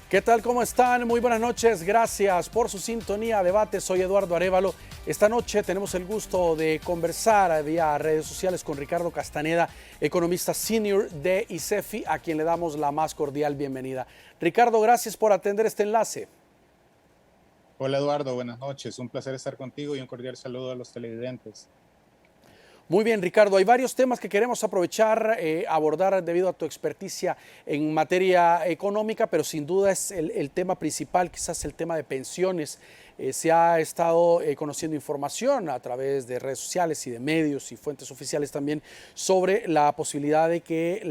¿Qué tal? ¿Cómo están? Muy buenas noches. Gracias por su sintonía. Debate. Soy Eduardo Arévalo. Esta noche tenemos el gusto de conversar vía redes sociales con Ricardo Castaneda, economista senior de ICEFI, a quien le damos la más cordial bienvenida. Ricardo, gracias por atender este enlace. Hola Eduardo, buenas noches. Un placer estar contigo y un cordial saludo a los televidentes. Muy bien, Ricardo, hay varios temas que queremos aprovechar, abordar debido a tu experticia en materia económica, pero sin duda es el tema principal, quizás el tema de pensiones. Se ha estado conociendo información a través de redes sociales y de medios y fuentes oficiales también sobre la posibilidad de que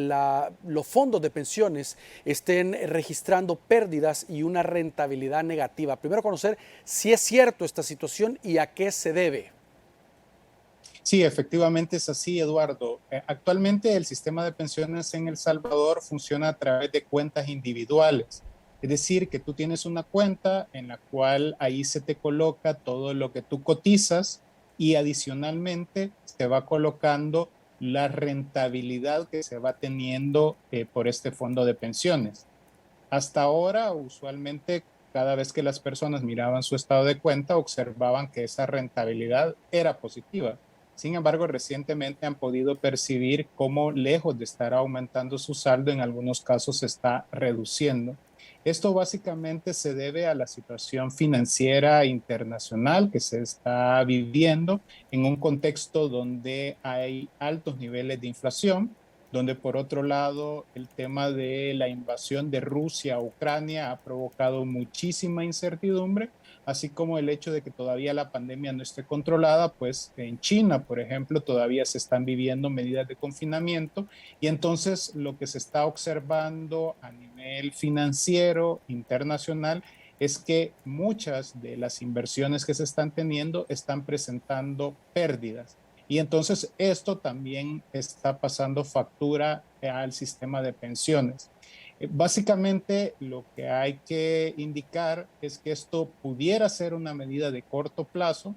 los fondos de pensiones estén registrando pérdidas y una rentabilidad negativa. Primero conocer si es cierto esta situación y a qué se debe. Sí, efectivamente es así, Eduardo. Actualmente el sistema de pensiones en El Salvador funciona a través de cuentas individuales. Es decir, que tú tienes una cuenta en la cual ahí se te coloca todo lo que tú cotizas y adicionalmente se va colocando la rentabilidad que se va teniendo por este fondo de pensiones. Hasta ahora, usualmente, cada vez que las personas miraban su estado de cuenta, observaban que esa rentabilidad era positiva. Sin embargo, recientemente han podido percibir cómo, lejos de estar aumentando su saldo, en algunos casos se está reduciendo. Esto básicamente se debe a la situación financiera internacional que se está viviendo en un contexto donde hay altos niveles de inflación, donde por otro lado el tema de la invasión de Rusia a Ucrania ha provocado muchísima incertidumbre, así como el hecho de que todavía la pandemia no esté controlada, pues en China, por ejemplo, todavía se están viviendo medidas de confinamiento y entonces lo que se está observando a nivel financiero internacional es que muchas de las inversiones que se están teniendo están presentando pérdidas. Y entonces esto también está pasando factura al sistema de pensiones. Básicamente lo que hay que indicar es que esto pudiera ser una medida de corto plazo,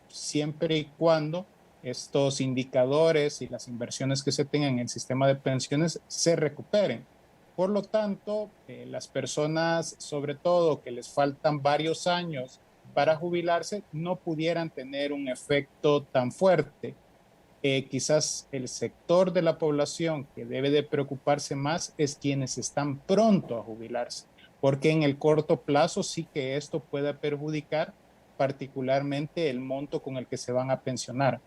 siempre y cuando estos indicadores y las inversiones que se tengan en el sistema de pensiones se recuperen. Por lo tanto, las personas, sobre todo que les faltan varios años para jubilarse, no pudieran tener un efecto tan fuerte. Quizás el sector de la población que debe de preocuparse más es quienes están pronto a jubilarse, porque en el corto plazo sí que esto puede perjudicar particularmente el monto con el que se van a pensionar.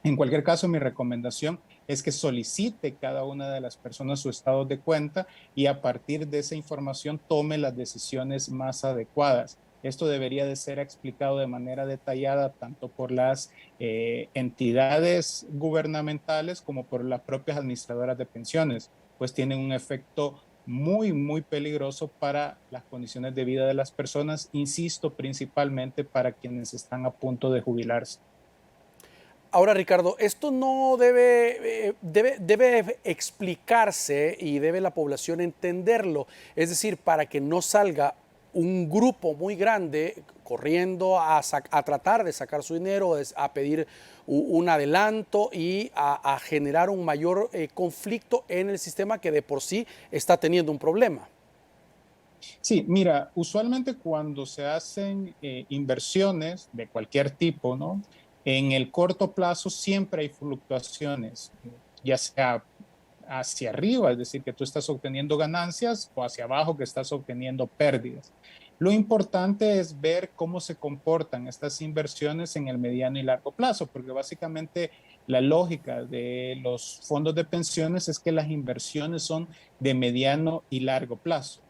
En cualquier caso, mi recomendación es que solicite cada una de las personas su estado de cuenta y a partir de esa información tome las decisiones más adecuadas. Esto debería de ser explicado de manera detallada tanto por las entidades gubernamentales como por las propias administradoras de pensiones, pues tienen un efecto muy, muy peligroso para las condiciones de vida de las personas, insisto, principalmente para quienes están a punto de jubilarse. Ahora, Ricardo, esto no debe explicarse y debe la población entenderlo. Es decir, para que no salga un grupo muy grande corriendo a tratar de sacar su dinero, a pedir un adelanto y a generar un mayor conflicto en el sistema que de por sí está teniendo un problema. Sí, mira, usualmente cuando se hacen inversiones de cualquier tipo, ¿no? En el corto plazo siempre hay fluctuaciones, ya sea hacia arriba, es decir, que tú estás obteniendo ganancias, o hacia abajo, que estás obteniendo pérdidas. Lo importante es ver cómo se comportan estas inversiones en el mediano y largo plazo, porque básicamente la lógica de los fondos de pensiones es que las inversiones son de mediano y largo plazo.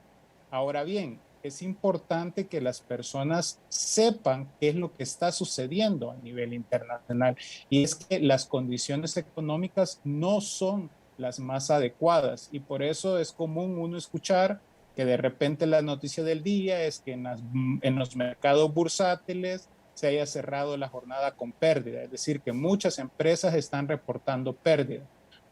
Ahora bien, es importante que las personas sepan qué es lo que está sucediendo a nivel internacional y es que las condiciones económicas no son las más adecuadas y por eso es común uno escuchar que de repente la noticia del día es que en los mercados bursátiles se haya cerrado la jornada con pérdida, es decir, que muchas empresas están reportando pérdida.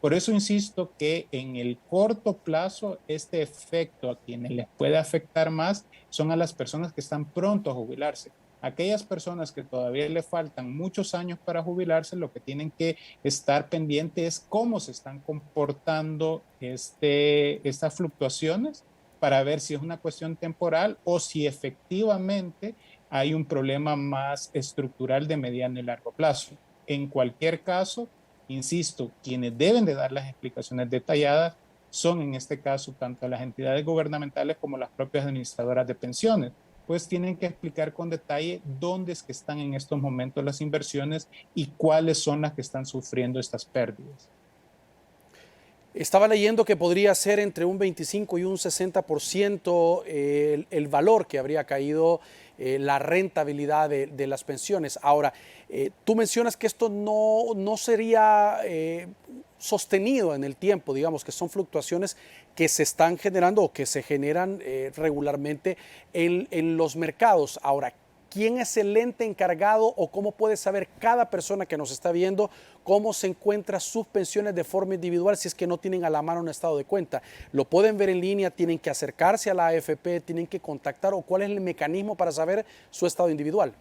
Por eso insisto que en el corto plazo este efecto a quienes les puede afectar más son a las personas que están pronto a jubilarse. Aquellas personas que todavía le faltan muchos años para jubilarse, lo que tienen que estar pendientes es cómo se están comportando estas fluctuaciones para ver si es una cuestión temporal o si efectivamente hay un problema más estructural de mediano y largo plazo. En cualquier caso, insisto, quienes deben de dar las explicaciones detalladas son en este caso tanto las entidades gubernamentales como las propias administradoras de pensiones, pues tienen que explicar con detalle dónde es que están en estos momentos las inversiones y cuáles son las que están sufriendo estas pérdidas. Estaba leyendo que podría ser entre un 25 y un 60% el valor que habría caído la rentabilidad de las pensiones. Ahora, tú mencionas que esto no sería sostenido en el tiempo, digamos que son fluctuaciones que se están generando o que se generan regularmente en los mercados. Ahora, ¿quién es el ente encargado o cómo puede saber cada persona que nos está viendo cómo se encuentra sus pensiones de forma individual si es que no tienen a la mano un estado de cuenta? ¿Lo pueden ver en línea? ¿Tienen que acercarse a la AFP? ¿Tienen que contactar? ¿O cuál es el mecanismo para saber su estado individual?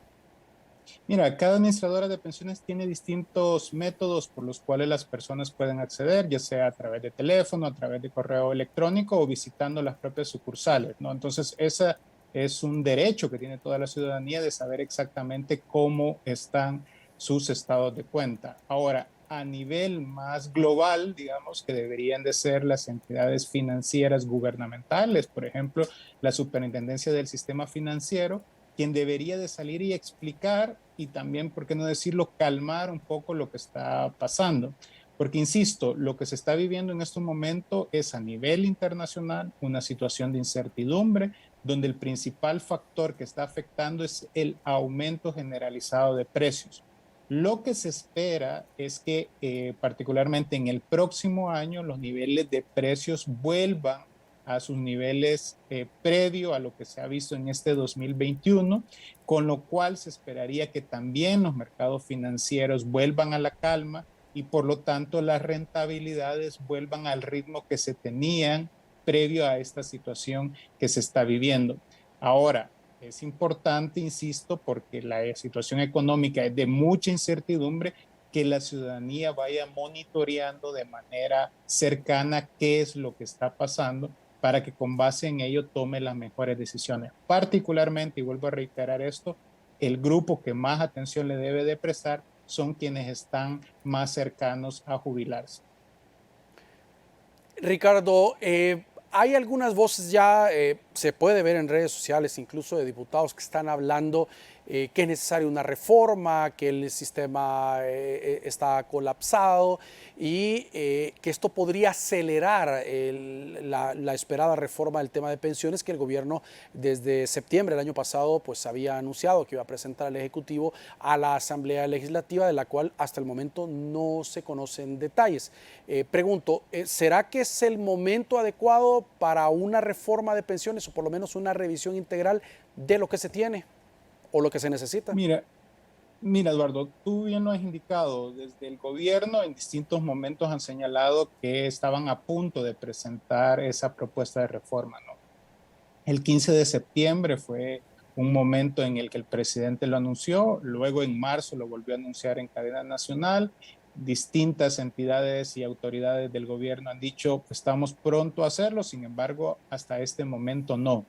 Mira, cada administradora de pensiones tiene distintos métodos por los cuales las personas pueden acceder, ya sea a través de teléfono, a través de correo electrónico o visitando las propias sucursales, ¿no? Entonces, ese es un derecho que tiene toda la ciudadanía de saber exactamente cómo están sus estados de cuenta. Ahora, a nivel más global, digamos que deberían de ser las entidades financieras gubernamentales, por ejemplo, la Superintendencia del Sistema Financiero, quien debería de salir y explicar y también, ¿por qué no decirlo?, calmar un poco lo que está pasando. Porque, insisto, lo que se está viviendo en este momento es a nivel internacional una situación de incertidumbre, donde el principal factor que está afectando es el aumento generalizado de precios. Lo que se espera es que particularmente en el próximo año los niveles de precios vuelvan a sus niveles previo a lo que se ha visto en este 2021, con lo cual se esperaría que también los mercados financieros vuelvan a la calma y por lo tanto las rentabilidades vuelvan al ritmo que se tenían previo a esta situación que se está viviendo. Ahora, es importante, insisto, porque la situación económica es de mucha incertidumbre, que la ciudadanía vaya monitoreando de manera cercana qué es lo que está pasando para que con base en ello tome las mejores decisiones. Particularmente, y vuelvo a reiterar esto, el grupo que más atención le debe de prestar son quienes están más cercanos a jubilarse. Ricardo, hay algunas voces ya, se puede ver en redes sociales, incluso de diputados que están hablando que es necesaria una reforma, que el sistema está colapsado y que esto podría acelerar la esperada reforma del tema de pensiones que el gobierno desde septiembre del año pasado pues había anunciado que iba a presentar al Ejecutivo a la Asamblea Legislativa, de la cual hasta el momento no se conocen detalles. Pregunto, ¿será que es el momento adecuado para una reforma de pensiones o por lo menos una revisión integral de lo que se tiene o lo que se necesita? Mira, Mira, Eduardo, tú bien lo has indicado, desde el gobierno en distintos momentos han señalado que estaban a punto de presentar esa propuesta de reforma, ¿no? El 15 de septiembre fue un momento en el que el presidente lo anunció, luego en marzo lo volvió a anunciar en cadena nacional. Distintas entidades y autoridades del gobierno han dicho, estamos pronto a hacerlo, sin embargo, hasta este momento no.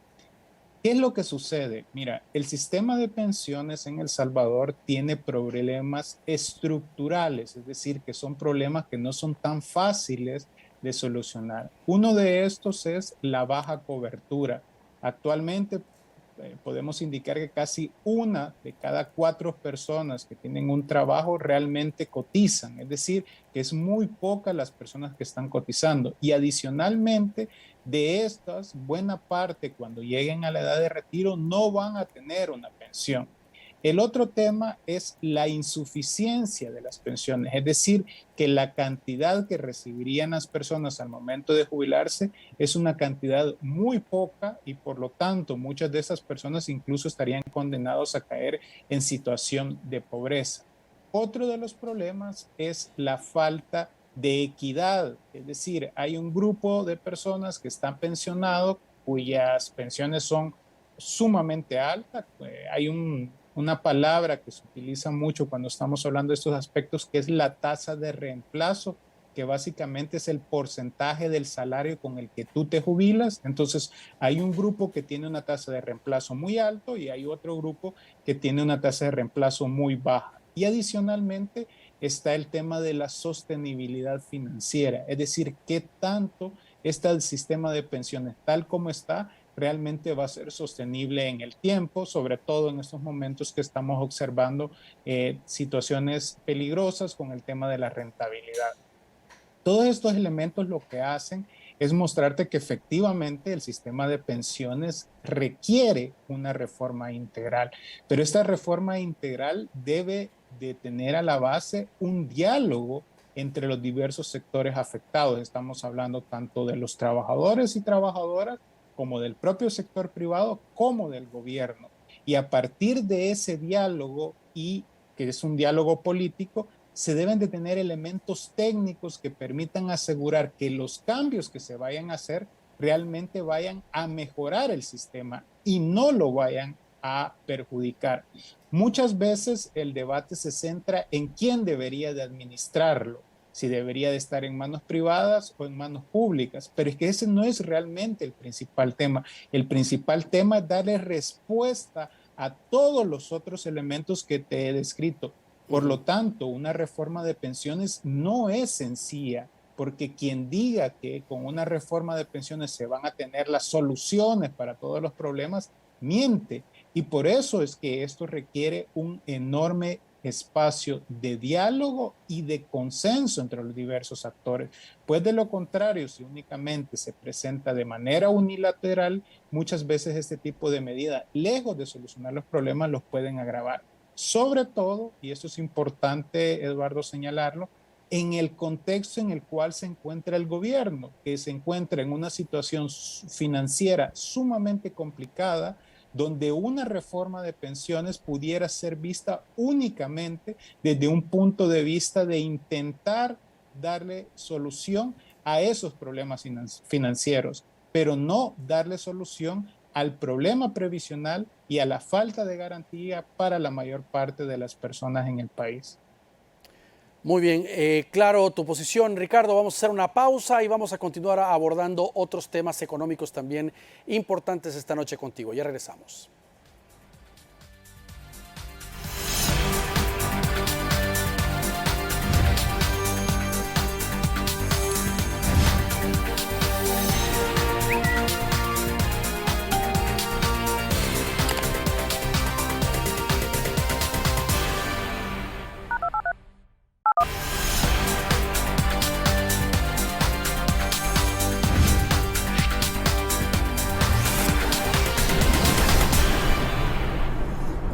¿Qué es lo que sucede? Mira, el sistema de pensiones en El Salvador tiene problemas estructurales, es decir, que son problemas que no son tan fáciles de solucionar. Uno de estos es la baja cobertura. Actualmente podemos indicar que casi una de cada cuatro personas que tienen un trabajo realmente cotizan, es decir, que es muy poca las personas que están cotizando. Y adicionalmente, de estas, buena parte cuando lleguen a la edad de retiro no van a tener una pensión. El otro tema es la insuficiencia de las pensiones, es decir, que la cantidad que recibirían las personas al momento de jubilarse es una cantidad muy poca y por lo tanto muchas de esas personas incluso estarían condenados a caer en situación de pobreza. Otro de los problemas es la falta de equidad. Es decir, hay un grupo de personas que están pensionados cuyas pensiones son sumamente altas. Hay una palabra que se utiliza mucho cuando estamos hablando de estos aspectos, que es la tasa de reemplazo, que básicamente es el porcentaje del salario con el que tú te jubilas. Entonces, hay un grupo que tiene una tasa de reemplazo muy alto y hay otro grupo que tiene una tasa de reemplazo muy baja. Y adicionalmente está el tema de la sostenibilidad financiera, es decir, qué tanto está el sistema de pensiones tal como está realmente va a ser sostenible en el tiempo, sobre todo en estos momentos que estamos observando situaciones peligrosas con el tema de la rentabilidad. Todos estos elementos lo que hacen es mostrarte que efectivamente el sistema de pensiones requiere una reforma integral, pero esta reforma integral debe de tener a la base un diálogo entre los diversos sectores afectados. Estamos hablando tanto de los trabajadores y trabajadoras como del propio sector privado como del gobierno. Y a partir de ese diálogo, y que es un diálogo político, se deben de tener elementos técnicos que permitan asegurar que los cambios que se vayan a hacer realmente vayan a mejorar el sistema y no lo vayan a perjudicar. Muchas veces el debate se centra en quién debería de administrarlo, si debería de estar en manos privadas o en manos públicas, pero es que ese no es realmente el principal tema. El principal tema es darle respuesta a todos los otros elementos que te he descrito. Por lo tanto, una reforma de pensiones no es sencilla, porque quien diga que con una reforma de pensiones se van a tener las soluciones para todos los problemas, miente. Y por eso es que esto requiere un enorme espacio de diálogo y de consenso entre los diversos actores. Pues de lo contrario, si únicamente se presenta de manera unilateral, muchas veces este tipo de medidas, lejos de solucionar los problemas, los pueden agravar. Sobre todo, y esto es importante, Eduardo, señalarlo, en el contexto en el cual se encuentra el gobierno, que se encuentra en una situación financiera sumamente complicada, donde una reforma de pensiones pudiera ser vista únicamente desde un punto de vista de intentar darle solución a esos problemas financieros, pero no darle solución al problema previsional y a la falta de garantía para la mayor parte de las personas en el país. Muy bien, claro tu posición, Ricardo. Vamos a hacer una pausa y vamos a continuar abordando otros temas económicos también importantes esta noche contigo. Ya regresamos.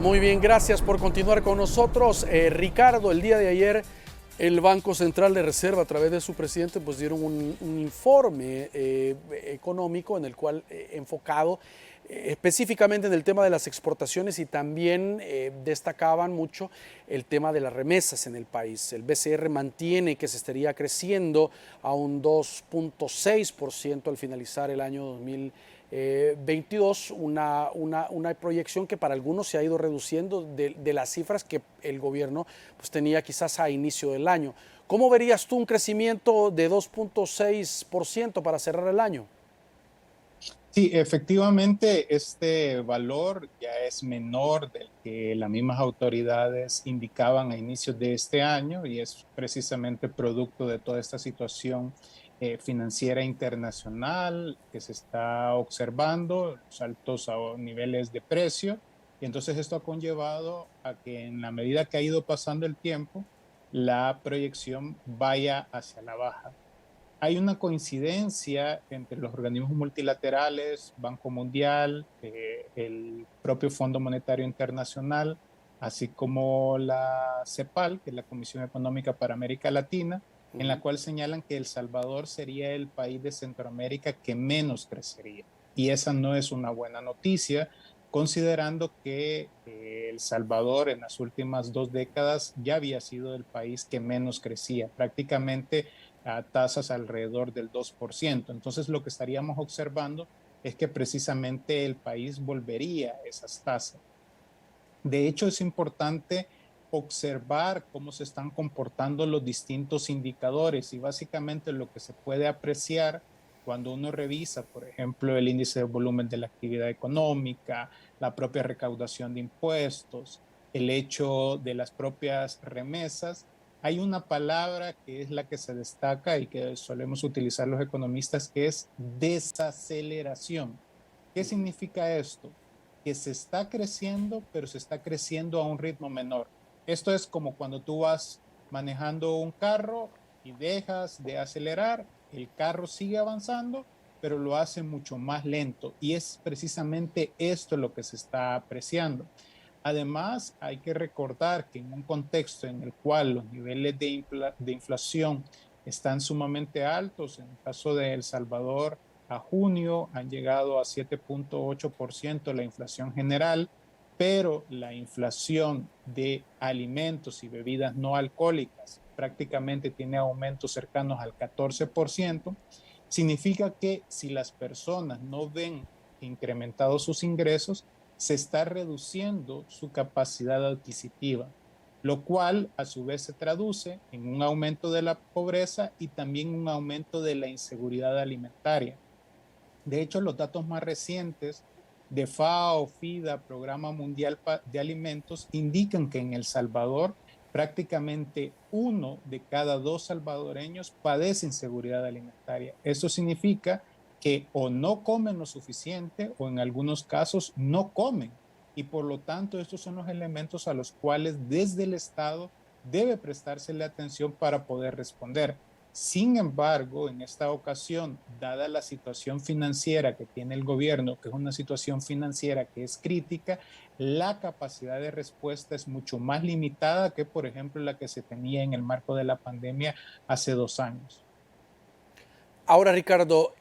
Muy bien, gracias por continuar con nosotros. Ricardo, el día de ayer el Banco Central de Reserva a través de su presidente pues dieron un informe económico en el cual enfocado específicamente en el tema de las exportaciones y también destacaban mucho el tema de las remesas en el país. El BCR mantiene que se estaría creciendo a un 2.6% al finalizar el año 2022, una proyección que para algunos se ha ido reduciendo de las cifras que el gobierno pues, tenía quizás a inicio del año. ¿Cómo verías tú un crecimiento de 2.6% para cerrar el año? Sí, efectivamente, este valor ya es menor del que las mismas autoridades indicaban a inicios de este año y es precisamente producto de toda esta situación financiera internacional que se está observando, los altos niveles de precio. Y entonces esto ha conllevado a que en la medida que ha ido pasando el tiempo, la proyección vaya hacia la baja. Hay una coincidencia entre los organismos multilaterales, Banco Mundial, el propio Fondo Monetario Internacional, así como la CEPAL, que es la Comisión Económica para América Latina, en la cual señalan que El Salvador sería el país de Centroamérica que menos crecería. Y esa no es una buena noticia, considerando que El Salvador en las últimas 2 décadas ya había sido el país que menos crecía. Prácticamente a tasas alrededor del 2%. Entonces lo que estaríamos observando es que precisamente el país volvería a esas tasas. De hecho, es importante observar cómo se están comportando los distintos indicadores y básicamente lo que se puede apreciar cuando uno revisa, por ejemplo, el índice de volumen de la actividad económica, la propia recaudación de impuestos, el hecho de las propias remesas. Hay una palabra que es la que se destaca y que solemos utilizar los economistas, que es desaceleración. ¿Qué significa esto? Que se está creciendo, pero se está creciendo a un ritmo menor. Esto es como cuando tú vas manejando un carro y dejas de acelerar, el carro sigue avanzando, pero lo hace mucho más lento. Y es precisamente esto lo que se está apreciando. Además, hay que recordar que en un contexto en el cual los niveles de inflación están sumamente altos, en el caso de El Salvador, a junio han llegado a 7.8% la inflación general, pero la inflación de alimentos y bebidas no alcohólicas prácticamente tiene aumentos cercanos al 14%, significa que si las personas no ven incrementados sus ingresos, se está reduciendo su capacidad adquisitiva, lo cual a su vez se traduce en un aumento de la pobreza y también un aumento de la inseguridad alimentaria. De hecho, los datos más recientes de FAO, FIDA, Programa Mundial de Alimentos, indican que en El Salvador prácticamente uno de cada dos salvadoreños padece inseguridad alimentaria. Eso significa que o no comen lo suficiente o en algunos casos no comen. Y por lo tanto, estos son los elementos a los cuales desde el Estado debe prestársele atención para poder responder. Sin embargo, en esta ocasión, dada la situación financiera que tiene el gobierno, que es una situación financiera que es crítica, la capacidad de respuesta es mucho más limitada que, por ejemplo, la que se tenía en el marco de la pandemia hace 2 años. Ahora, Ricardo,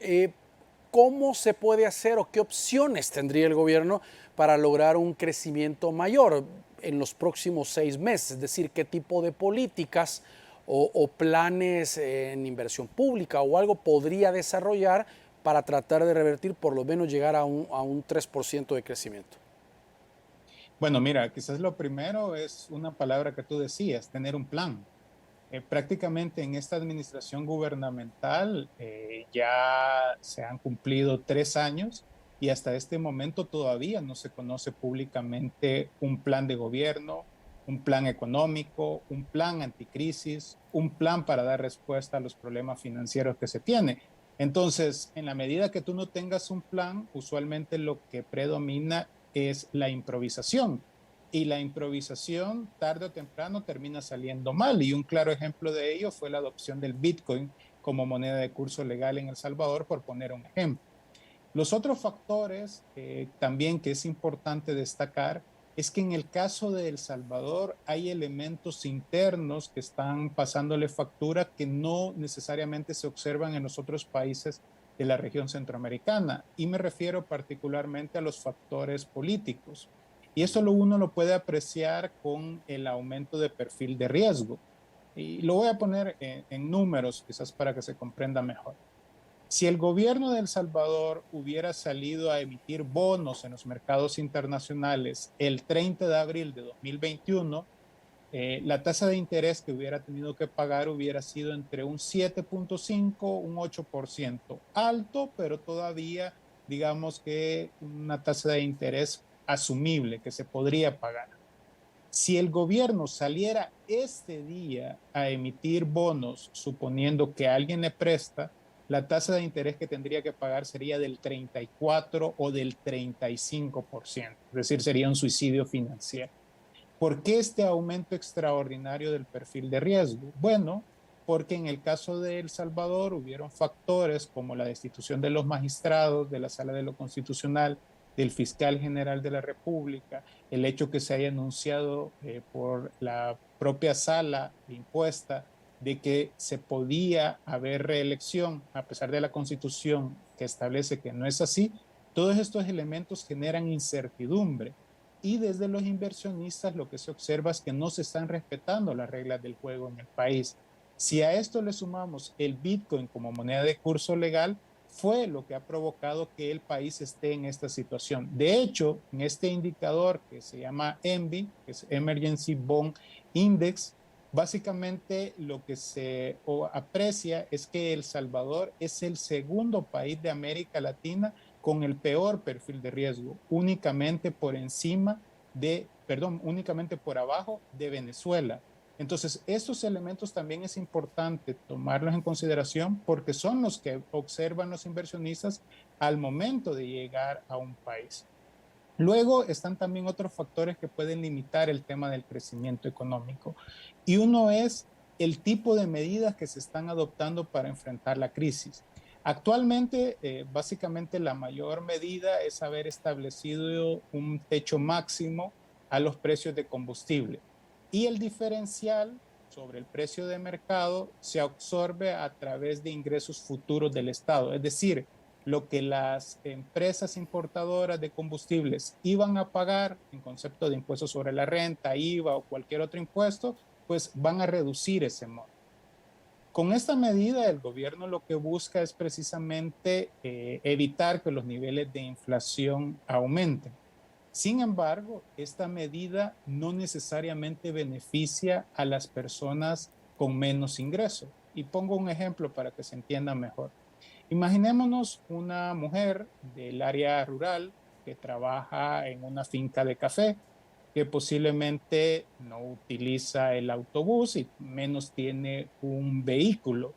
¿cómo se puede hacer o qué opciones tendría el gobierno para lograr un crecimiento mayor en los próximos 6 meses? Es decir, ¿qué tipo de políticas o planes en inversión pública o algo podría desarrollar para tratar de revertir, por lo menos llegar a un 3% de crecimiento? Bueno, mira, quizás lo primero es una palabra que tú decías, tener un plan. Prácticamente en esta administración gubernamental ya se han cumplido 3 años y hasta este momento todavía no se conoce públicamente un plan de gobierno, un plan económico, un plan anticrisis, un plan para dar respuesta a los problemas financieros que se tiene. Entonces, en la medida que tú no tengas un plan, usualmente lo que predomina es la improvisación y la improvisación tarde o temprano termina saliendo mal. Y un claro ejemplo de ello fue la adopción del Bitcoin como moneda de curso legal en El Salvador, por poner un ejemplo. Los otros factores también que es importante destacar es que en el caso de El Salvador hay elementos internos que están pasándole factura que no necesariamente se observan en los otros países de la región centroamericana. Y me refiero particularmente a los factores políticos. Y eso uno lo puede apreciar con el aumento de perfil de riesgo. Y lo voy a poner en números, quizás para que se comprenda mejor. Si el gobierno de El Salvador hubiera salido a emitir bonos en los mercados internacionales el 30 de abril de 2021, la tasa de interés que hubiera tenido que pagar hubiera sido entre un 7.5, un 8%. Alto, pero todavía digamos que una tasa de interés asumible que se podría pagar. Si el gobierno saliera este día a emitir bonos, suponiendo que alguien le presta, la tasa de interés que tendría que pagar sería del 34 o del 35%, es decir, sería un suicidio financiero. ¿Por qué este aumento extraordinario del perfil de riesgo? Bueno, porque en el caso de El Salvador hubieron factores como la destitución de los magistrados, de la Sala de lo Constitucional, del fiscal general de la República, el hecho que se haya anunciado por la propia sala impuesta de que se podía haber reelección a pesar de la Constitución que establece que no es así, todos estos elementos generan incertidumbre y desde los inversionistas lo que se observa es que no se están respetando las reglas del juego en el país. Si a esto le sumamos el Bitcoin como moneda de curso legal, fue lo que ha provocado que el país esté en esta situación. De hecho, en este indicador que se llama ENVI, que es Emergency Bond Index, básicamente lo que se aprecia es que El Salvador es el segundo país de América Latina con el peor perfil de riesgo, únicamente por encima únicamente por abajo de Venezuela. Entonces, estos elementos también es importante tomarlos en consideración porque son los que observan los inversionistas al momento de llegar a un país. Luego están también otros factores que pueden limitar el tema del crecimiento económico. Y uno es el tipo de medidas que se están adoptando para enfrentar la crisis. Actualmente, básicamente la mayor medida es haber establecido un techo máximo a los precios de combustible. Y el diferencial sobre el precio de mercado se absorbe a través de ingresos futuros del Estado. Es decir, lo que las empresas importadoras de combustibles iban a pagar en concepto de impuestos sobre la renta, IVA o cualquier otro impuesto, pues van a reducir ese monto. Con esta medida, el gobierno lo que busca es precisamente evitar que los niveles de inflación aumenten. Sin embargo, esta medida no necesariamente beneficia a las personas con menos ingresos. Y pongo un ejemplo para que se entienda mejor. Imaginémonos una mujer del área rural que trabaja en una finca de café, que posiblemente no utiliza el autobús y menos tiene un vehículo.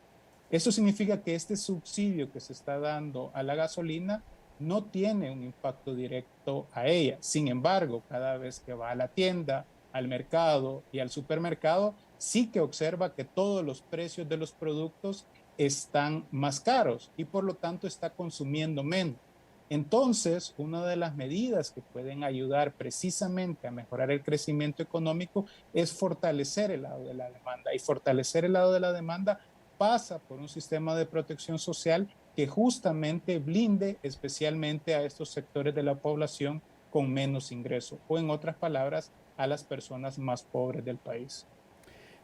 Eso significa que este subsidio que se está dando a la gasolina no tiene un impacto directo a ella. Sin embargo, cada vez que va a la tienda, al mercado y al supermercado, sí que observa que todos los precios de los productos están más caros y por lo tanto está consumiendo menos. Entonces, una de las medidas que pueden ayudar precisamente a mejorar el crecimiento económico es fortalecer el lado de la demanda. Y fortalecer el lado de la demanda pasa por un sistema de protección social que justamente blinde especialmente a estos sectores de la población con menos ingresos, o en otras palabras, a las personas más pobres del país.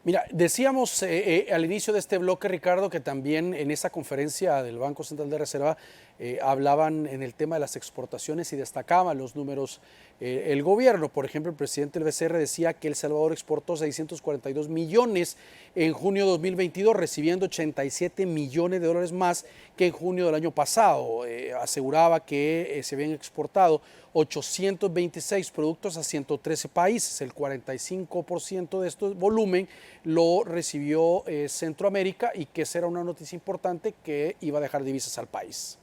Mira, decíamos al inicio de este bloque, Ricardo, que también en esa conferencia del Banco Central de Reserva hablaban en el tema de las exportaciones y destacaban los números el gobierno. Por ejemplo, el presidente del BCR decía que El Salvador exportó 642 millones en junio de 2022, recibiendo 87 millones de dólares más que en junio del año pasado. Aseguraba que se habían exportado 826 productos a 113 países. El 45% de este volumen lo recibió Centroamérica, y que esa era una noticia importante que iba a dejar divisas al país.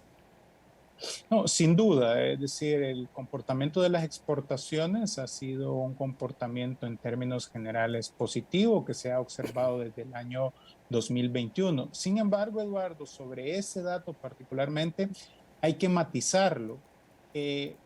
No, sin duda, es decir, el comportamiento de las exportaciones ha sido un comportamiento en términos generales positivo que se ha observado desde el año 2021. Sin embargo, Eduardo, sobre ese dato particularmente hay que matizarlo.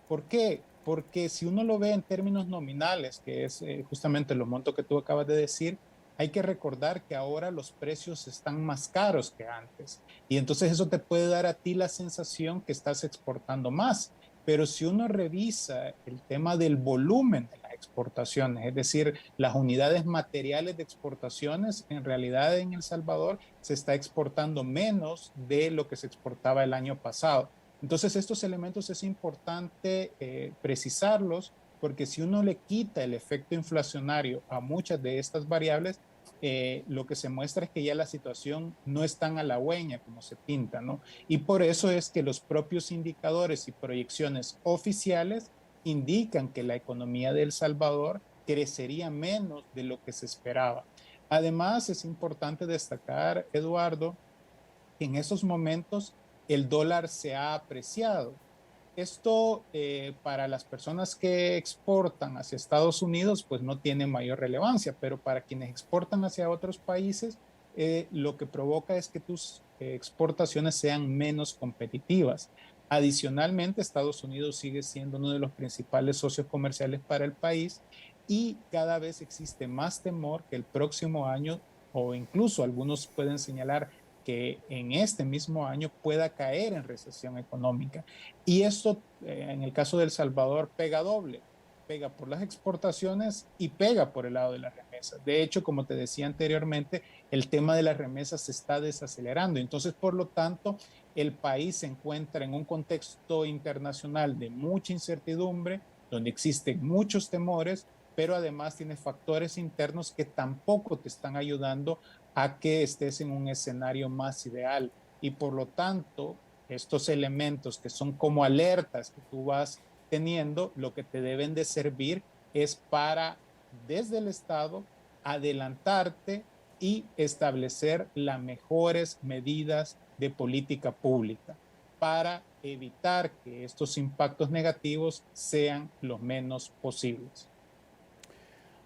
¿Por qué? Porque si uno lo ve en términos nominales, que es justamente los montos que tú acabas de decir, hay que recordar que ahora los precios están más caros que antes. Y entonces eso te puede dar a ti la sensación que estás exportando más. Pero si uno revisa el tema del volumen de las exportaciones, es decir, las unidades materiales de exportaciones, en realidad en El Salvador se está exportando menos de lo que se exportaba el año pasado. Entonces, estos elementos es importante precisarlos porque si uno le quita el efecto inflacionario a muchas de estas variables, lo que se muestra es que ya la situación no es tan halagüeña como se pinta, ¿no? Y por eso es que los propios indicadores y proyecciones oficiales indican que la economía de El Salvador crecería menos de lo que se esperaba. Además, es importante destacar, Eduardo, que en esos momentos el dólar se ha apreciado. Esto para las personas que exportan hacia Estados Unidos, pues no tiene mayor relevancia, pero para quienes exportan hacia otros países, lo que provoca es que tus exportaciones sean menos competitivas. Adicionalmente, Estados Unidos sigue siendo uno de los principales socios comerciales para el país y cada vez existe más temor que el próximo año, o incluso algunos pueden señalar que en este mismo año pueda caer en recesión económica. Y esto, en el caso de El Salvador, pega doble. Pega por las exportaciones y pega por el lado de las remesas. remesas. De hecho, como te decía anteriormente, el tema de las remesas se está desacelerando. Entonces, por lo tanto, el país se encuentra en un contexto internacional de mucha incertidumbre, donde existen muchos temores, pero además tiene factores internos que tampoco te están ayudando a que estés en un escenario más ideal. Y por lo tanto, estos elementos que son como alertas que tú vas teniendo, lo que te deben de servir es para, desde el Estado, adelantarte y establecer las mejores medidas de política pública para evitar que estos impactos negativos sean los menos posibles.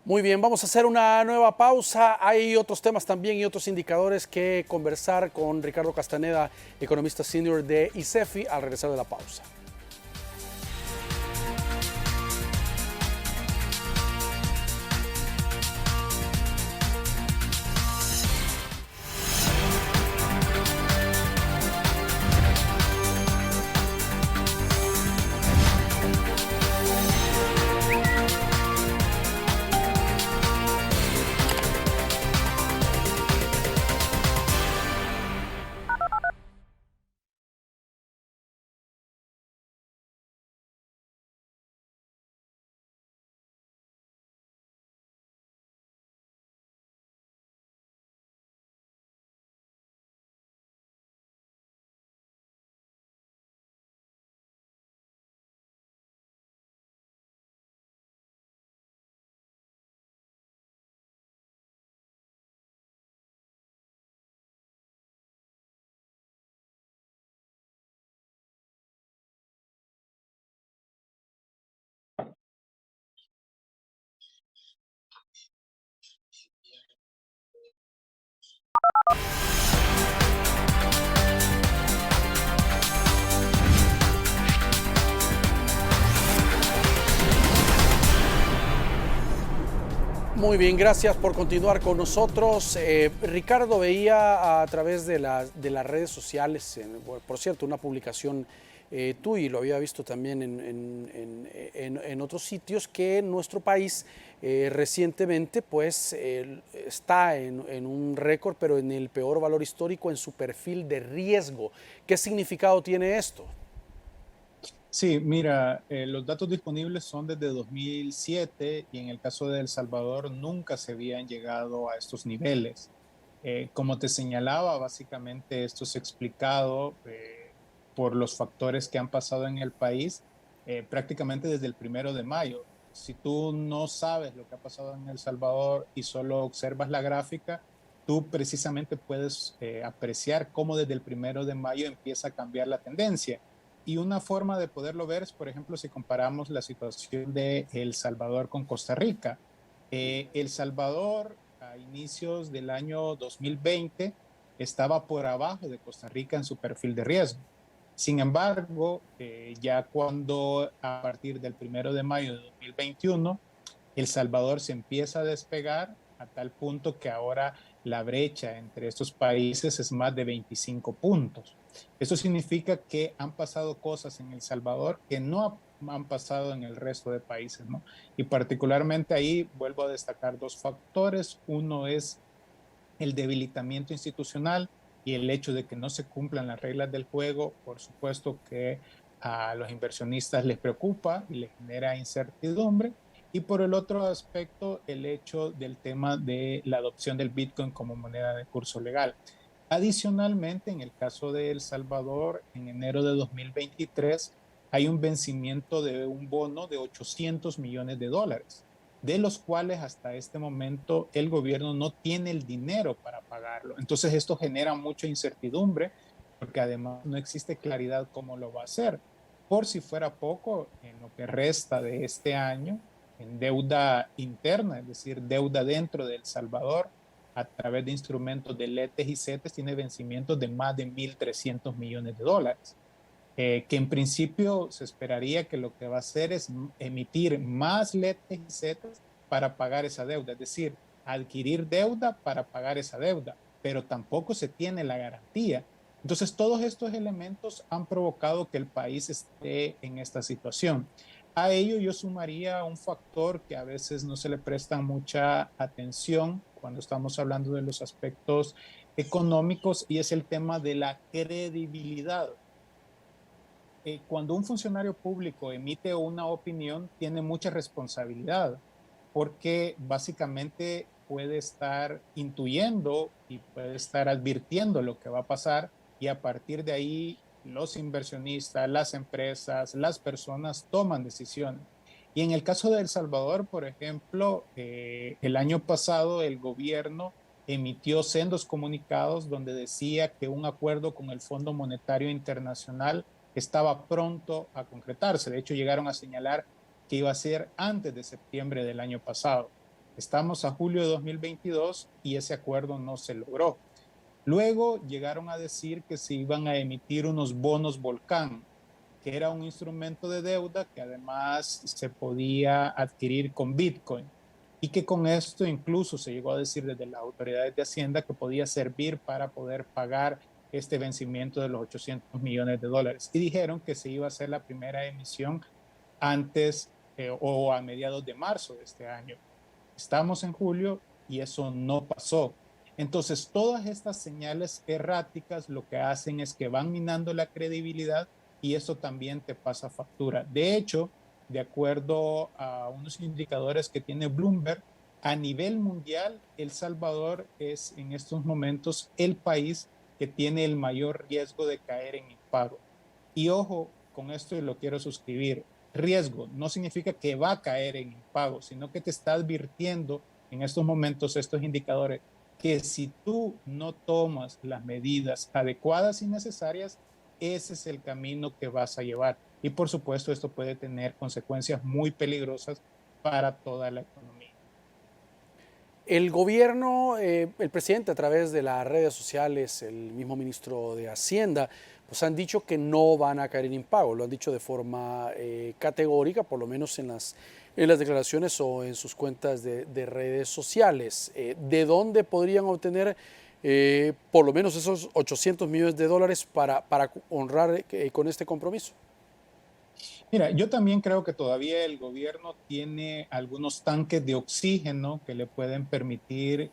Muy bien, vamos a hacer una nueva pausa. Hay otros temas también y otros indicadores que conversar con Ricardo Castaneda, economista senior de ICEFI, al regresar de la pausa. Muy bien, gracias por continuar con nosotros. Ricardo, veía a través de las redes sociales, por cierto, una publicación tuya, y lo había visto también en otros sitios, que nuestro país recientemente pues, está en un récord, pero en el peor valor histórico en su perfil de riesgo. ¿Qué significado tiene esto? Sí, mira, los datos disponibles son desde 2007 y en el caso de El Salvador nunca se habían llegado a estos niveles. Como te señalaba, básicamente esto es explicado por los factores que han pasado en el país prácticamente desde el 1 de mayo. Si tú no sabes lo que ha pasado en El Salvador y solo observas la gráfica, tú precisamente puedes apreciar cómo desde el 1 de mayo empieza a cambiar la tendencia. Y una forma de poderlo ver es, por ejemplo, si comparamos la situación de El Salvador con Costa Rica. El Salvador a inicios del año 2020 estaba por abajo de Costa Rica en su perfil de riesgo. Sin embargo, ya cuando a partir del 1 de mayo de 2021 El Salvador se empieza a despegar a tal punto que ahora la brecha entre estos países es más de 25 puntos. Eso significa que han pasado cosas en El Salvador que no han pasado en el resto de países, ¿no? Y particularmente ahí vuelvo a destacar dos factores. Uno es el debilitamiento institucional y el hecho de que no se cumplan las reglas del juego. Por supuesto que a los inversionistas les preocupa y les genera incertidumbre. Y por el otro aspecto, el hecho del tema de la adopción del Bitcoin como moneda de curso legal. Adicionalmente, en el caso de El Salvador, en enero de 2023, hay un vencimiento de un bono de 800 millones de dólares, de los cuales hasta este momento el gobierno no tiene el dinero para pagarlo. Entonces esto genera mucha incertidumbre porque además no existe claridad cómo lo va a hacer. Por si fuera poco, en lo que resta de este año, en deuda interna, es decir, deuda dentro de El Salvador, a través de instrumentos de LETES y CETES, tiene vencimientos de más de 1.300 millones de dólares. Que en principio se esperaría que lo que va a hacer es emitir más LETES y CETES para pagar esa deuda, es decir, adquirir deuda para pagar esa deuda, pero tampoco se tiene la garantía. Entonces, todos estos elementos han provocado que el país esté en esta situación. A ello yo sumaría un factor que a veces no se le presta mucha atención cuando estamos hablando de los aspectos económicos, y es el tema de la credibilidad. Cuando un funcionario público emite una opinión, tiene mucha responsabilidad, porque básicamente puede estar intuyendo y puede estar advirtiendo lo que va a pasar, y a partir de ahí los inversionistas, las empresas, las personas toman decisiones. Y en el caso de El Salvador, por ejemplo, el año pasado el gobierno emitió sendos comunicados donde decía que un acuerdo con el Fondo Monetario Internacional estaba pronto a concretarse. De hecho, llegaron a señalar que iba a ser antes de septiembre del año pasado. Estamos a julio de 2022 y ese acuerdo no se logró. Luego llegaron a decir que se iban a emitir unos bonos volcán, que era un instrumento de deuda que además se podía adquirir con Bitcoin, y que con esto incluso se llegó a decir desde las autoridades de Hacienda que podía servir para poder pagar este vencimiento de los 800 millones de dólares. Y dijeron que se iba a hacer la primera emisión antes o a mediados de marzo de este año. Estamos en julio y eso no pasó. Entonces, todas estas señales erráticas lo que hacen es que van minando la credibilidad, y eso también te pasa factura. De hecho, de acuerdo a unos indicadores que tiene Bloomberg, a nivel mundial, El Salvador es en estos momentos el país que tiene el mayor riesgo de caer en impago. Y ojo con esto, y lo quiero suscribir: riesgo no significa que va a caer en impago, sino que te está advirtiendo en estos momentos estos indicadores que si tú no tomas las medidas adecuadas y necesarias, ese es el camino que vas a llevar. Y por supuesto, esto puede tener consecuencias muy peligrosas para toda la economía. El gobierno, el presidente a través de las redes sociales, el mismo ministro de Hacienda, pues han dicho que no van a caer en impago. Lo han dicho de forma categórica, por lo menos en las declaraciones o en sus cuentas de redes sociales. ¿De dónde podrían obtener por lo menos esos 800 millones de dólares para honrar con este compromiso? Mira, yo también creo que todavía el gobierno tiene algunos tanques de oxígeno que le pueden permitir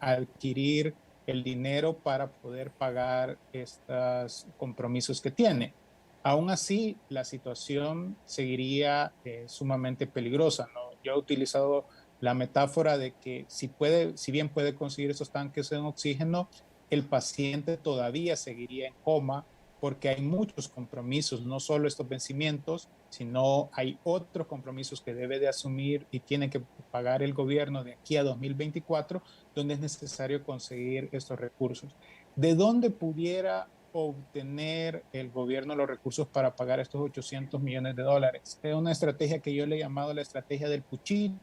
adquirir el dinero para poder pagar estos compromisos que tiene. Aún así, la situación seguiría sumamente peligrosa, ¿no? Yo he utilizado la metáfora de que si bien puede conseguir esos tanques de oxígeno, el paciente todavía seguiría en coma, porque hay muchos compromisos, no solo estos vencimientos, sino hay otros compromisos que debe de asumir y tiene que pagar el gobierno de aquí a 2024, donde es necesario conseguir estos recursos. ¿De dónde pudiera obtener el gobierno los recursos para pagar estos 800 millones de dólares? Es una estrategia que yo le he llamado la estrategia del cuchillo,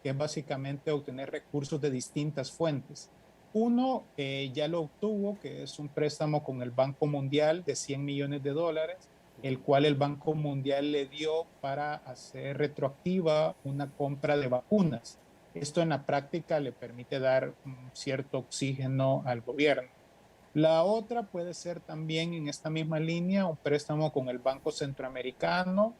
que es básicamente obtener recursos de distintas fuentes. Uno ya lo obtuvo, que es un préstamo con el Banco Mundial de 100 millones de dólares, el cual el Banco Mundial le dio para hacer retroactiva una compra de vacunas. Esto en la práctica le permite dar un cierto oxígeno al gobierno. La otra puede ser también en esta misma línea un préstamo con el Banco Centroamericano,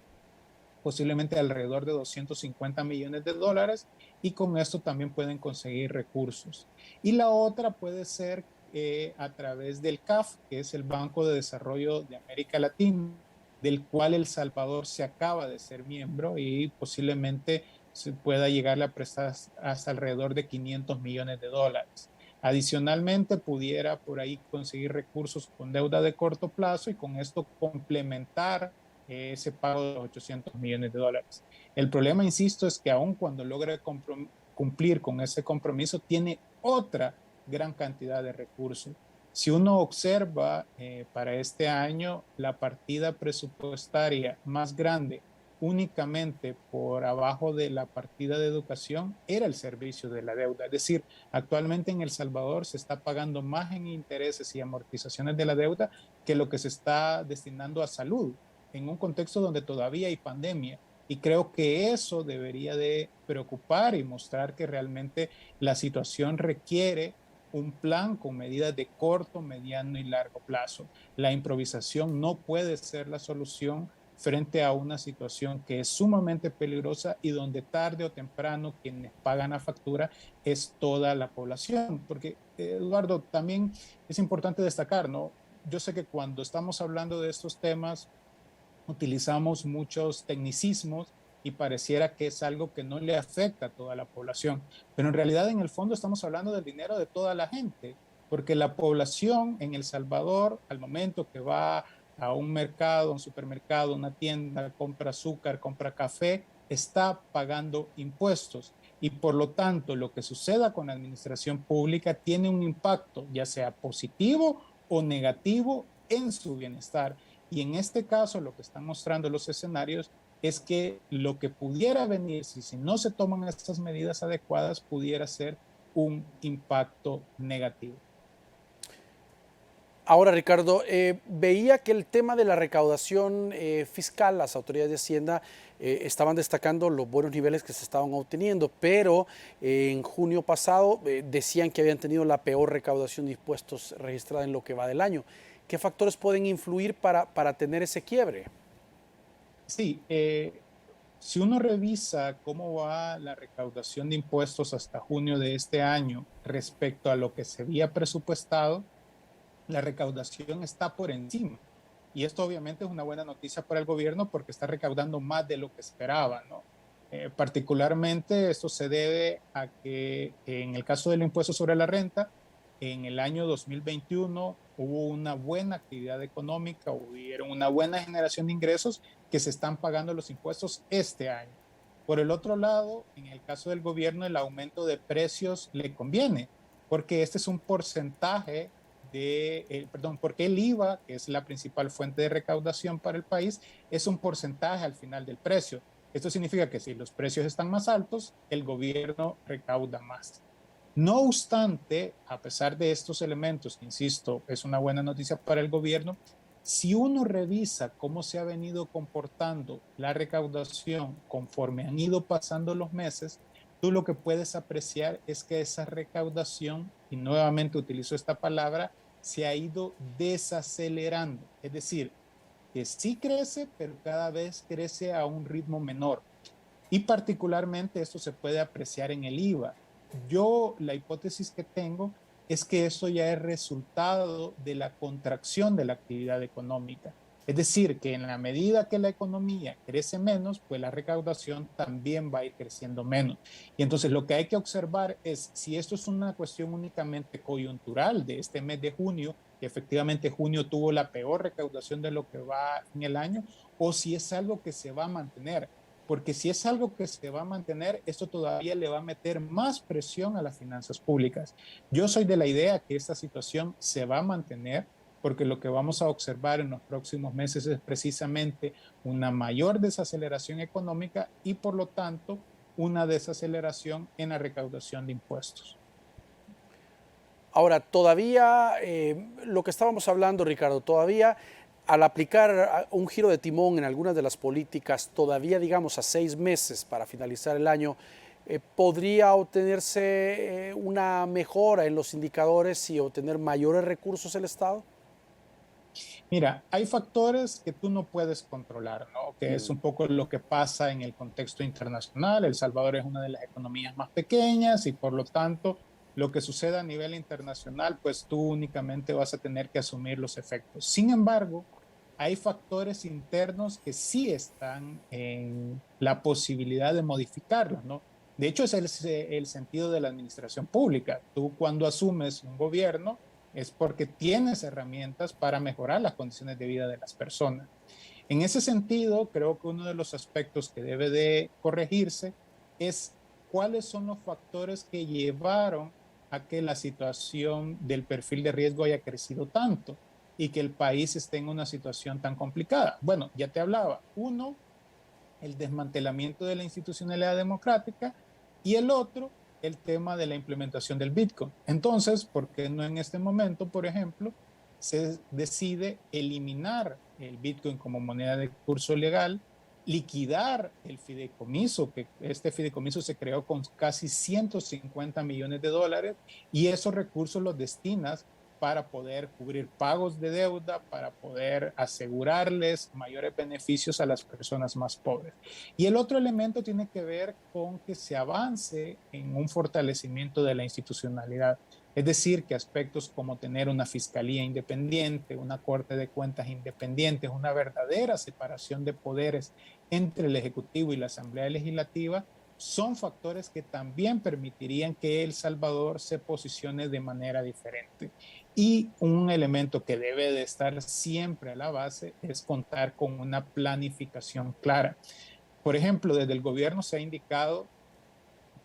posiblemente alrededor de 250 millones de dólares, y con esto también pueden conseguir recursos. Y la otra puede ser a través del CAF, que es el Banco de Desarrollo de América Latina, del cual El Salvador se acaba de ser miembro, y posiblemente se pueda llegar a prestar hasta alrededor de 500 millones de dólares. Adicionalmente, pudiera por ahí conseguir recursos con deuda de corto plazo y con esto complementar ese pago de los 800 millones de dólares. El problema, insisto, es que aun cuando logre cumplir con ese compromiso, tiene otra gran cantidad de recursos. Si uno observa para este año, la partida presupuestaria más grande únicamente por abajo de la partida de educación era el servicio de la deuda. Es decir, actualmente en El Salvador se está pagando más en intereses y amortizaciones de la deuda que lo que se está destinando a salud, en un contexto donde todavía hay pandemia. Y creo que eso debería de preocupar y mostrar que realmente la situación requiere un plan con medidas de corto, mediano y largo plazo. La improvisación no puede ser la solución frente a una situación que es sumamente peligrosa y donde tarde o temprano quienes pagan la factura es toda la población. Porque, Eduardo, también es importante destacar, ¿no? Yo sé que cuando estamos hablando de estos temas utilizamos muchos tecnicismos y pareciera que es algo que no le afecta a toda la población, pero en realidad en el fondo estamos hablando del dinero de toda la gente, porque la población en El Salvador, al momento que va a un mercado, un supermercado, una tienda, compra azúcar, compra café, está pagando impuestos. Y por lo tanto, lo que suceda con la administración pública tiene un impacto, ya sea positivo o negativo, en su bienestar. Y en este caso, lo que están mostrando los escenarios es que lo que pudiera venir, si no se toman estas medidas adecuadas, pudiera ser un impacto negativo. Ahora, Ricardo, veía que el tema de la recaudación fiscal, las autoridades de Hacienda estaban destacando los buenos niveles que se estaban obteniendo, pero en junio pasado decían que habían tenido la peor recaudación de impuestos registrada en lo que va del año. ¿Qué factores pueden influir para tener ese quiebre? Sí, si uno revisa cómo va la recaudación de impuestos hasta junio de este año respecto a lo que se había presupuestado, la recaudación está por encima. Y esto obviamente es una buena noticia para el gobierno porque está recaudando más de lo que esperaba, ¿no? Particularmente esto se debe a que en el caso del impuesto sobre la renta, en el año 2021 hubo una buena actividad económica, hubieron una buena generación de ingresos que se están pagando los impuestos este año. Por el otro lado, en el caso del gobierno, el aumento de precios le conviene, porque este es un porcentaje perdón, porque el IVA, que es la principal fuente de recaudación para el país, es un porcentaje al final del precio. Esto significa que si los precios están más altos, el gobierno recauda más. No obstante, a pesar de estos elementos, que insisto, es una buena noticia para el gobierno, si uno revisa cómo se ha venido comportando la recaudación conforme han ido pasando los meses, tú lo que puedes apreciar es que esa recaudación, y nuevamente utilizo esta palabra, se ha ido desacelerando. Es decir, que sí crece, pero cada vez crece a un ritmo menor. Y particularmente esto se puede apreciar en el IVA. Yo, la hipótesis que tengo es que eso ya es resultado de la contracción de la actividad económica. Es decir, que en la medida que la economía crece menos, pues la recaudación también va a ir creciendo menos. Y entonces lo que hay que observar es si esto es una cuestión únicamente coyuntural de este mes de junio, que efectivamente junio tuvo la peor recaudación de lo que va en el año, o si es algo que se va a mantener, porque si es algo que se va a mantener, esto todavía le va a meter más presión a las finanzas públicas. Yo soy de la idea que esta situación se va a mantener porque lo que vamos a observar en los próximos meses es precisamente una mayor desaceleración económica y por lo tanto una desaceleración en la recaudación de impuestos. Ahora, todavía, lo que estábamos hablando, Ricardo, todavía al aplicar un giro de timón en algunas de las políticas, todavía digamos a 6 meses para finalizar el año, ¿podría obtenerse una mejora en los indicadores y obtener mayores recursos el Estado? Mira, hay factores que tú no puedes controlar, ¿no? Que es un poco lo que pasa en el contexto internacional. El Salvador es una de las economías más pequeñas y por lo tanto lo que suceda a nivel internacional, pues tú únicamente vas a tener que asumir los efectos. Sin embargo, hay factores internos que sí están en la posibilidad de modificarlos, ¿no? De hecho, es el sentido de la administración pública. Tú cuando asumes un gobierno, es porque tienes herramientas para mejorar las condiciones de vida de las personas. En ese sentido, creo que uno de los aspectos que debe de corregirse es cuáles son los factores que llevaron a que la situación del perfil de riesgo haya crecido tanto y que el país esté en una situación tan complicada. Bueno, ya te hablaba. Uno, el desmantelamiento de la institucionalidad democrática y el otro, el tema de la implementación del Bitcoin. Entonces, ¿por qué no en este momento, por ejemplo, se decide eliminar el Bitcoin como moneda de curso legal, liquidar el fideicomiso, que este fideicomiso se creó con casi 150 millones de dólares y esos recursos los destinas para poder cubrir pagos de deuda, para poder asegurarles mayores beneficios a las personas más pobres. Y el otro elemento tiene que ver con que se avance en un fortalecimiento de la institucionalidad. Es decir, que aspectos como tener una fiscalía independiente, una corte de cuentas independiente, una verdadera separación de poderes entre el Ejecutivo y la Asamblea Legislativa, son factores que también permitirían que El Salvador se posicione de manera diferente. Y un elemento que debe de estar siempre a la base es contar con una planificación clara. Por ejemplo, desde el gobierno se ha indicado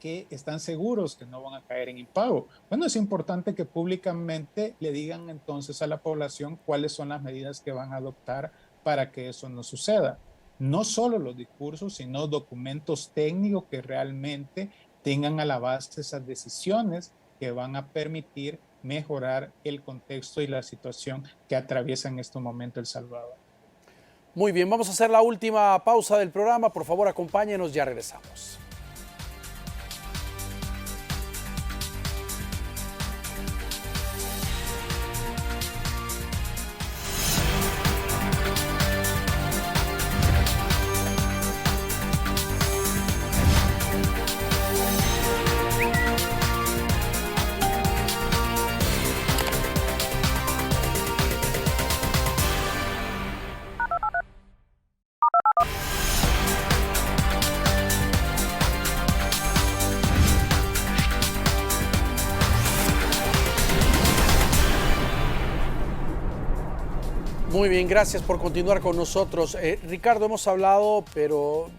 que están seguros que no van a caer en impago. Bueno, es importante que públicamente le digan entonces a la población cuáles son las medidas que van a adoptar para que eso no suceda. No solo los discursos, sino documentos técnicos que realmente tengan a la base esas decisiones que van a permitir mejorar el contexto y la situación que atraviesa en este momento El Salvador. Muy bien, vamos a hacer la última pausa del programa. Por favor, acompáñenos, ya regresamos. Muy bien, gracias por continuar con nosotros. Ricardo, hemos hablado, pero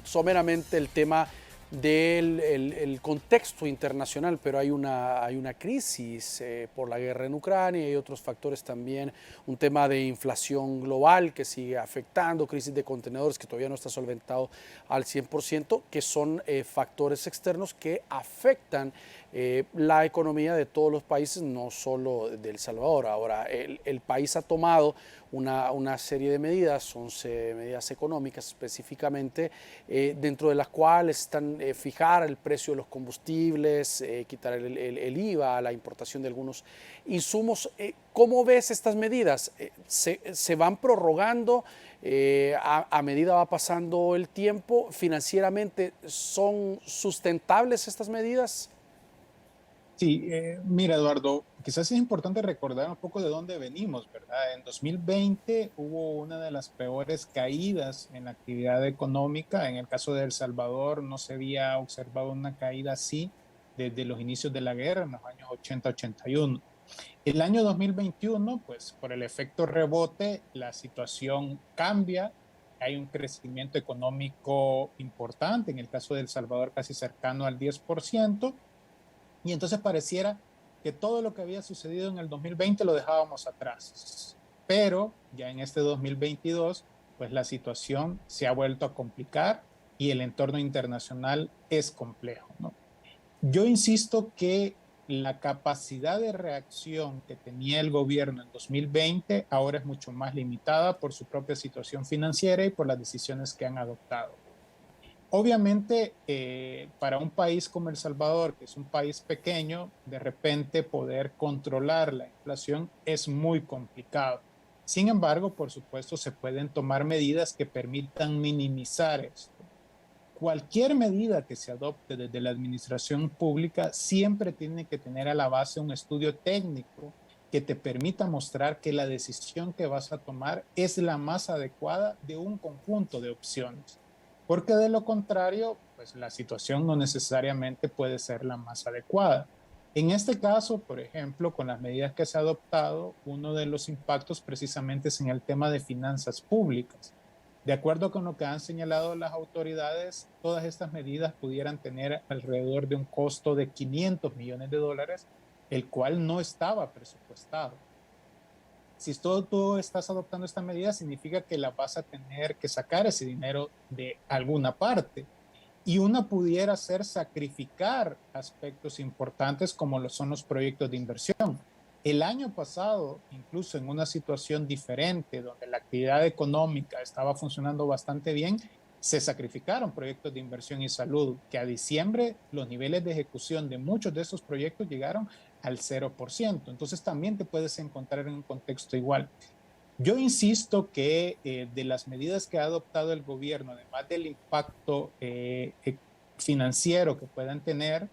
someramente el tema del el contexto internacional, pero hay una crisis por la guerra en Ucrania y otros factores también, un tema de inflación global que sigue afectando, crisis de contenedores que todavía no está solventado al 100%, que son factores externos que afectan la economía de todos los países, no solo de El Salvador. Ahora, el país ha tomado una serie de medidas, 11 medidas económicas específicamente, dentro de las cuales están fijar el precio de los combustibles, quitar el IVA a la importación de algunos insumos. ¿Cómo ves estas medidas? ¿Se van prorrogando a medida va pasando el tiempo? ¿Financieramente son sustentables estas medidas? Sí, mira, Eduardo, quizás es importante recordar un poco de dónde venimos, ¿verdad? En 2020 hubo una de las peores caídas en la actividad económica. En el caso de El Salvador no se había observado una caída así desde los inicios de la guerra, en los años 80-81. El año 2021, pues por el efecto rebote, la situación cambia. Hay un crecimiento económico importante, en el caso de El Salvador casi cercano al 10%. Y entonces pareciera que todo lo que había sucedido en el 2020 lo dejábamos atrás. Pero ya en este 2022, pues la situación se ha vuelto a complicar y el entorno internacional es complejo, ¿no? Yo insisto que la capacidad de reacción que tenía el gobierno en 2020 ahora es mucho más limitada por su propia situación financiera y por las decisiones que han adoptado. Obviamente, para un país como El Salvador, que es un país pequeño, de repente poder controlar la inflación es muy complicado. Sin embargo, por supuesto, se pueden tomar medidas que permitan minimizar esto. Cualquier medida que se adopte desde la administración pública siempre tiene que tener a la base un estudio técnico que te permita mostrar que la decisión que vas a tomar es la más adecuada de un conjunto de opciones. Porque de lo contrario, pues la situación no necesariamente puede ser la más adecuada. En este caso, por ejemplo, con las medidas que se ha adoptado, uno de los impactos precisamente es en el tema de finanzas públicas. De acuerdo con lo que han señalado las autoridades, todas estas medidas pudieran tener alrededor de un costo de 500 millones de dólares, el cual no estaba presupuestado. Si tú estás adoptando esta medida, significa que la vas a tener que sacar ese dinero de alguna parte. Y una pudiera ser sacrificar aspectos importantes como lo son los proyectos de inversión. El año pasado, incluso en una situación diferente, donde la actividad económica estaba funcionando bastante bien, se sacrificaron proyectos de inversión y salud, que a diciembre los niveles de ejecución de muchos de esos proyectos llegaron al 0%. Entonces también te puedes encontrar en un contexto igual. Yo insisto que de las medidas que ha adoptado el gobierno, además del impacto financiero que puedan tener,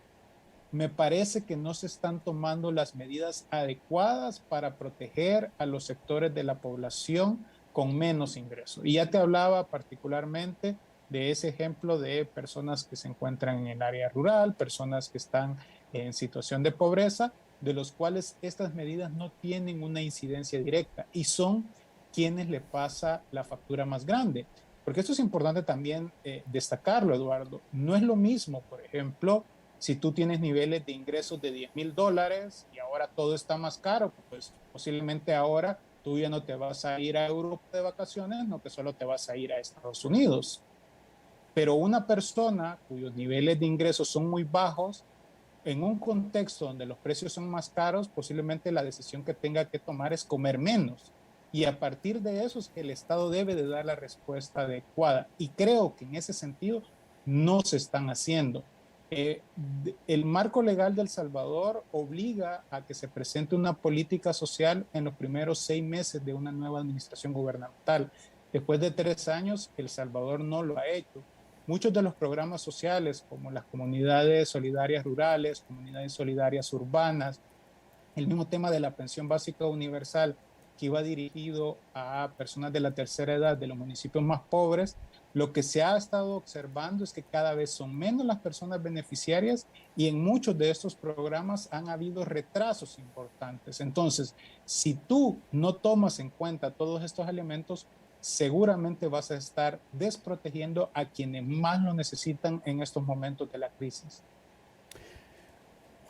me parece que no se están tomando las medidas adecuadas para proteger a los sectores de la población con menos ingresos. Y ya te hablaba particularmente de ese ejemplo de personas que se encuentran en el área rural, personas que están en situación de pobreza, de los cuales estas medidas no tienen una incidencia directa y son quienes le pasa la factura más grande. Porque esto es importante también destacarlo, Eduardo. No es lo mismo, por ejemplo, si tú tienes niveles de ingresos de $10,000 y ahora todo está más caro, pues posiblemente ahora tú ya no te vas a ir a Europa de vacaciones, no que solo te vas a ir a Estados Unidos. Pero una persona cuyos niveles de ingresos son muy bajos, en un contexto donde los precios son más caros, posiblemente la decisión que tenga que tomar es comer menos. Y a partir de eso es que el Estado debe de dar la respuesta adecuada. Y creo que en ese sentido no se están haciendo. El marco legal de El Salvador obliga a que se presente una política social en los primeros 6 meses de una nueva administración gubernamental. Después de 3 años, El Salvador no lo ha hecho. Muchos de los programas sociales, como las comunidades solidarias rurales, comunidades solidarias urbanas, el mismo tema de la pensión básica universal que iba dirigido a personas de la tercera edad de los municipios más pobres, lo que se ha estado observando es que cada vez son menos las personas beneficiarias y en muchos de estos programas han habido retrasos importantes. Entonces, si tú no tomas en cuenta todos estos elementos, seguramente vas a estar desprotegiendo a quienes más lo necesitan en estos momentos de la crisis.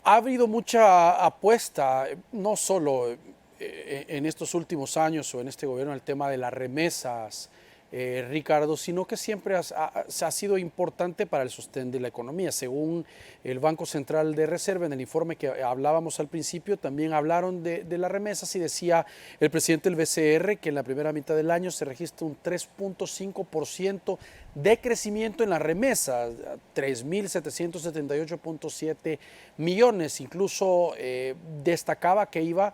Ha habido mucha apuesta, no solo en estos últimos años o en este gobierno, el tema de las remesas, Ricardo, sino que siempre ha sido importante para el sostén de la economía. Según el Banco Central de Reserva, en el informe que hablábamos al principio, también hablaron de las remesas y decía el presidente del BCR que en la primera mitad del año se registra un 3.5% de crecimiento en las remesas, 3.778.7 millones. Incluso destacaba que iba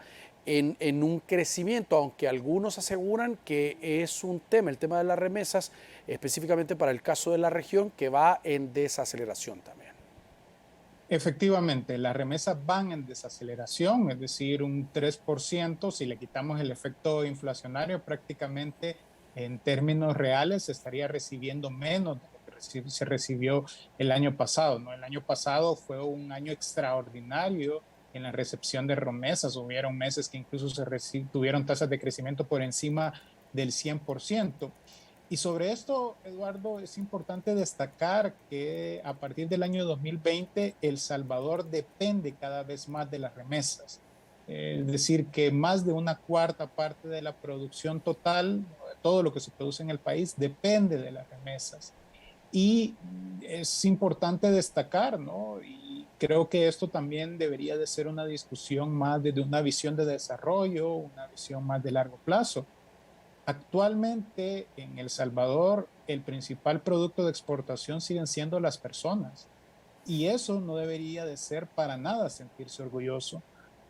en un crecimiento, aunque algunos aseguran que es un tema, el tema de las remesas, específicamente para el caso de la región, que va en desaceleración también. Efectivamente, las remesas van en desaceleración, es decir, un 3%. Si le quitamos el efecto inflacionario, prácticamente en términos reales se estaría recibiendo menos de lo que se recibió el año pasado, ¿no? El año pasado fue un año extraordinario en la recepción de remesas. Hubieron meses que incluso tuvieron tasas de crecimiento por encima del 100%. Y sobre esto, Eduardo, es importante destacar que a partir del año 2020, El Salvador depende cada vez más de las remesas. Es decir, que más de una cuarta parte de la producción total, todo lo que se produce en el país, depende de las remesas. Y es importante destacar, ¿no? Y creo que esto también debería de ser una discusión más desde una visión de desarrollo, una visión más de largo plazo. Actualmente en El Salvador el principal producto de exportación siguen siendo las personas y eso no debería de ser para nada sentirse orgulloso.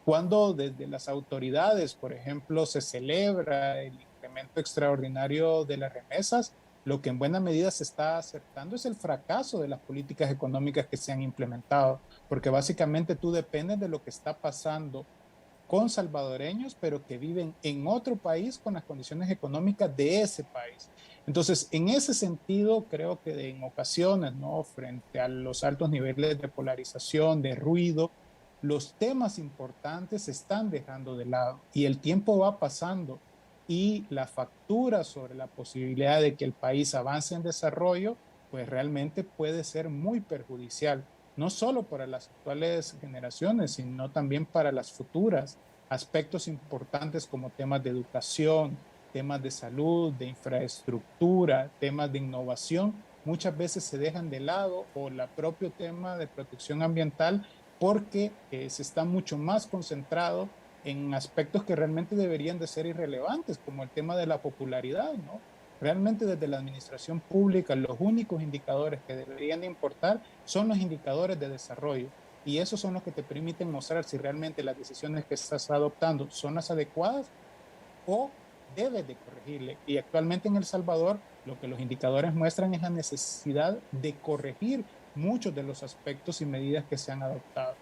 Cuando desde las autoridades, por ejemplo, se celebra el incremento extraordinario de las remesas, lo que en buena medida se está acertando es el fracaso de las políticas económicas que se han implementado, porque básicamente tú dependes de lo que está pasando con salvadoreños, pero que viven en otro país con las condiciones económicas de ese país. Entonces, en ese sentido, creo que en ocasiones, ¿no? Frente a los altos niveles de polarización, de ruido, los temas importantes se están dejando de lado y el tiempo va pasando y la factura sobre la posibilidad de que el país avance en desarrollo, pues realmente puede ser muy perjudicial no solo para las actuales generaciones, sino también para las futuras. Aspectos importantes como temas de educación, temas de salud, de infraestructura, temas de innovación, muchas veces se dejan de lado o el propio tema de protección ambiental porque se está mucho más concentrado en aspectos que realmente deberían de ser irrelevantes, como el tema de la popularidad, ¿no? Realmente desde la administración pública los únicos indicadores que deberían de importar son los indicadores de desarrollo. y esos son los que te permiten mostrar si realmente las decisiones que estás adoptando son las adecuadas o debes de corregirle. Y actualmente en El Salvador lo que los indicadores muestran es la necesidad de corregir muchos de los aspectos y medidas que se han adoptado.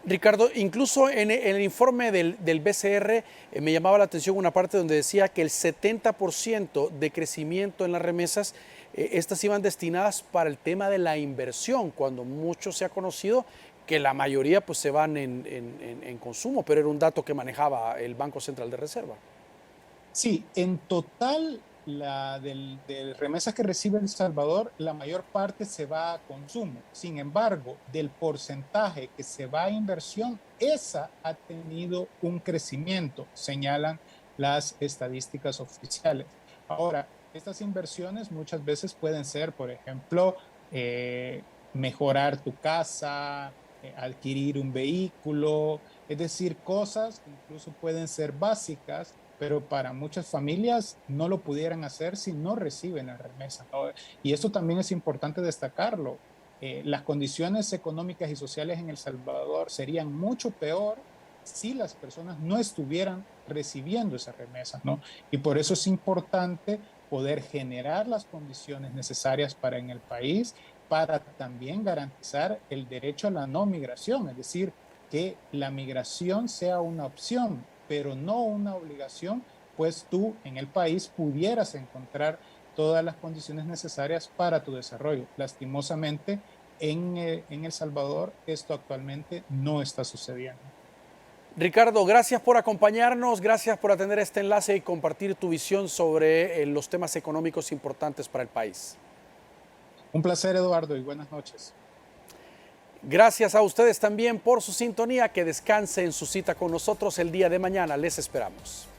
Ricardo, incluso en el informe del BCR me llamaba la atención una parte donde decía que el 70% de crecimiento en las remesas, estas iban destinadas para el tema de la inversión, cuando mucho se ha conocido que la mayoría pues se van en consumo, pero era un dato que manejaba el Banco Central de Reserva. Sí, en total, de remesas que recibe El Salvador, la mayor parte se va a consumo. Sin embargo, del porcentaje que se va a inversión, esa ha tenido un crecimiento, señalan las estadísticas oficiales. Ahora, estas inversiones muchas veces pueden ser, por ejemplo, mejorar tu casa, adquirir un vehículo, es decir, cosas que incluso pueden ser básicas, pero para muchas familias no lo pudieran hacer si no reciben la remesa, ¿no? Y esto también es importante destacarlo. Las condiciones económicas y sociales en El Salvador serían mucho peor si las personas no estuvieran recibiendo esa remesa, ¿no? Y por eso es importante poder generar las condiciones necesarias para en el país, para también garantizar el derecho a la no migración, es decir, que la migración sea una opción, pero no una obligación, pues tú en el país pudieras encontrar todas las condiciones necesarias para tu desarrollo. Lastimosamente, en El Salvador esto actualmente no está sucediendo. Ricardo, gracias por acompañarnos, gracias por atender este enlace y compartir tu visión sobre los temas económicos importantes para el país. Un placer, Eduardo, y buenas noches. Gracias a ustedes también por su sintonía. Que descanse en su cita con nosotros el día de mañana. Les esperamos.